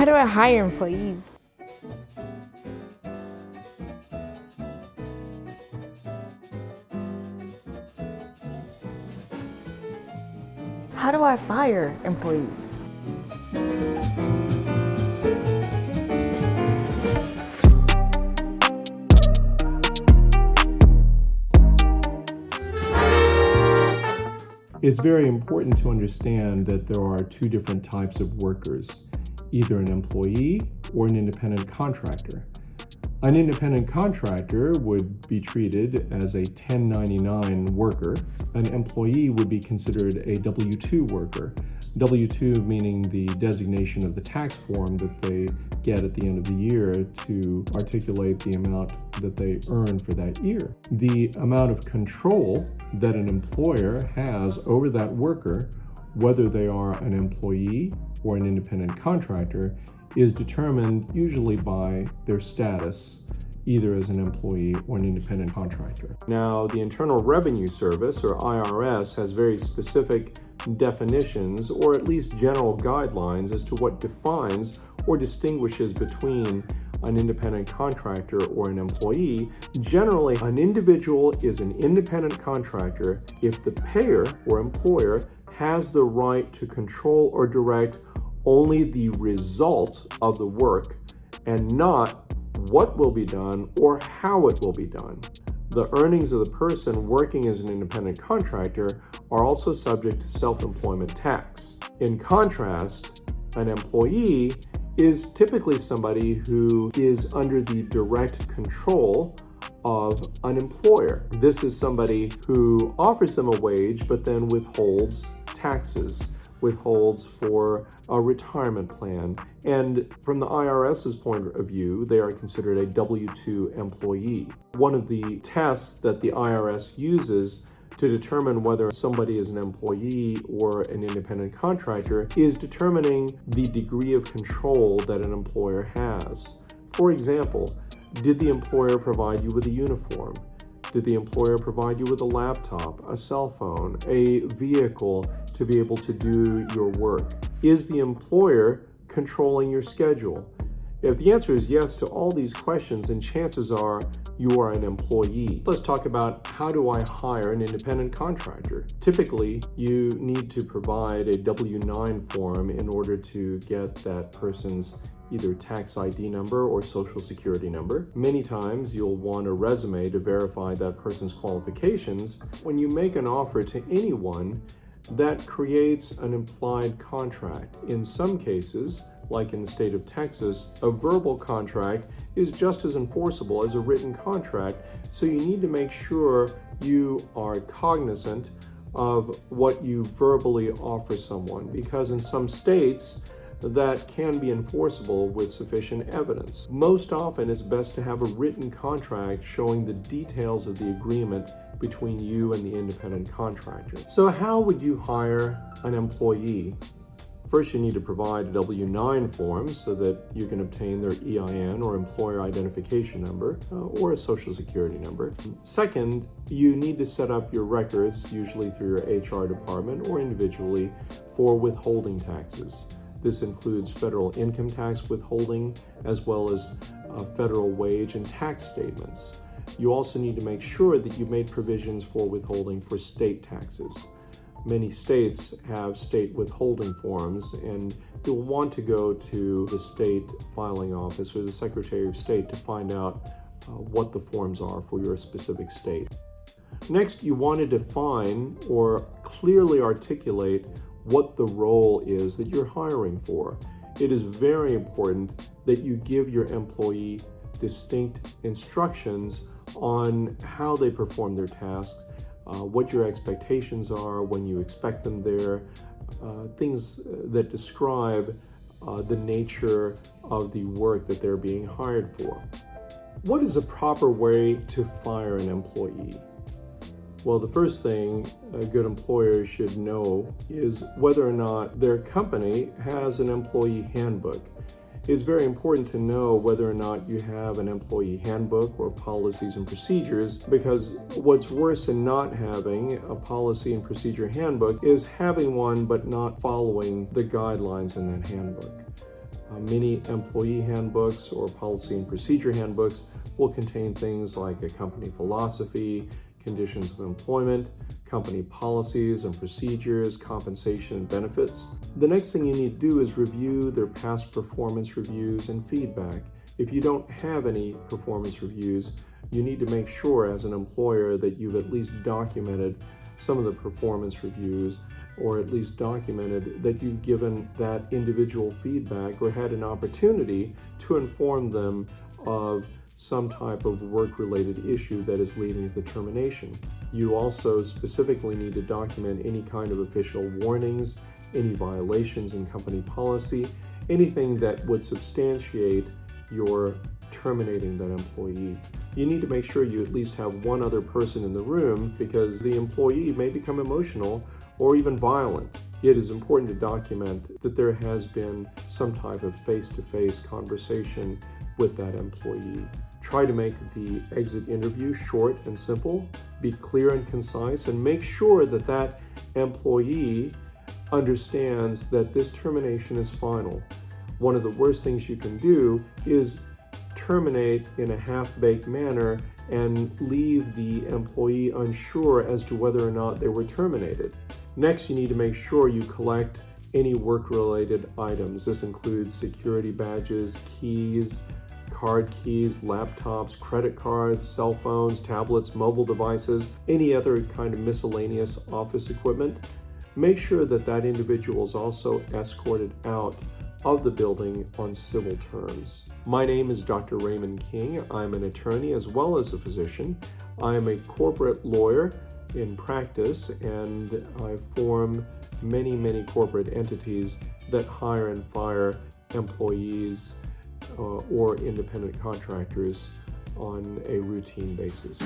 do I hire employees? How do I fire employees? It's very important to understand that there are two different types of workers, either an employee or an independent contractor. An independent contractor would be treated as a 1099 worker. An employee would be considered a W-2 worker. W-2 meaning the designation of the tax form that they get at the end of the year to articulate the amount that they earn for that year. The amount of control that an employer has over that worker, whether they are an employee or an independent contractor, is determined usually by their status, either as an employee or an independent contractor. Now, the Internal Revenue Service, or IRS, has very specific definitions, or at least general guidelines, as to what defines or distinguishes between an independent contractor or an employee. Generally, an individual is an independent contractor if the payer or employer has the right to control or direct only the result of the work and not what will be done or how it will be done. The earnings of the person working as an independent contractor are also subject to self-employment tax. In contrast, an employee is typically somebody who is under the direct control of an employer. This is somebody who offers them a wage but then withholds taxes, withholds for a retirement plan. And from the IRS's point of view, they are considered a W-2 employee. One of the tests that the IRS uses to determine whether somebody is an employee or an independent contractor is determining the degree of control that an employer has. For example, did the employer provide you with a uniform? Did the employer provide you with a laptop, a cell phone, a vehicle to be able to do your work? Is the employer controlling your schedule? If the answer is yes to all these questions, then chances are you are an employee. Let's talk about, how do I hire an independent contractor? Typically, you need to provide a W-9 form in order to get that person's either tax ID number or social security number. Many times you'll want a resume to verify that person's qualifications. When you make an offer to anyone, that creates an implied contract. In some cases, like in the state of Texas, a verbal contract is just as enforceable as a written contract, so you need to make sure you are cognizant of what you verbally offer someone, because in some states, that can be enforceable with sufficient evidence. Most often, it's best to have a written contract showing the details of the agreement between you and the independent contractor. So how would you hire an employee? First, you need to provide a W-9 form so that you can obtain their EIN or employer identification number or a social security number. Second, you need to set up your records, usually through your HR department or individually, for withholding taxes. This includes federal income tax withholding, as well as federal wage and tax statements. You also need to make sure that you made provisions for withholding for state taxes. Many states have state withholding forms, and you'll want to go to the state filing office or the Secretary of State to find out what the forms are for your specific state. Next, you want to define or clearly articulate what the role is that you're hiring for. It is very important that you give your employee distinct instructions on how they perform their tasks, what your expectations are, when you expect them there, things that describe the nature of the work that they're being hired for. What is a proper way to fire an employee? Well, the first thing a good employer should know is whether or not their company has an employee handbook. It's very important to know whether or not you have an employee handbook or policies and procedures, because what's worse than not having a policy and procedure handbook is having one but not following the guidelines in that handbook. Many employee handbooks or policy and procedure handbooks will contain things like a company philosophy, conditions of employment, company policies and procedures, compensation and benefits. The next thing you need to do is review their past performance reviews and feedback. If you don't have any performance reviews, you need to make sure as an employer that you've at least documented some of the performance reviews, or at least documented that you've given that individual feedback or had an opportunity to inform them of some type of work-related issue that is leading to the termination. You also specifically need to document any kind of official warnings, any violations in company policy, anything that would substantiate your terminating that employee. You need to make sure you at least have one other person in the room, because the employee may become emotional or even violent. It is important to document that there has been some type of face-to-face conversation with that employee. Try to make the exit interview short and simple, be clear and concise, and make sure that that employee understands that this termination is final. One of the worst things you can do is terminate in a half-baked manner and leave the employee unsure as to whether or not they were terminated. Next, you need to make sure you collect any work-related items. This includes security badges, keys, card keys, laptops, credit cards, cell phones, tablets, mobile devices, any other kind of miscellaneous office equipment. Make sure that that individual is also escorted out of the building on civil terms. My name is Dr. Raymond King. I'm an attorney as well as a physician. I am a corporate lawyer in practice, and I form many corporate entities that hire and fire employees or independent contractors on a routine basis.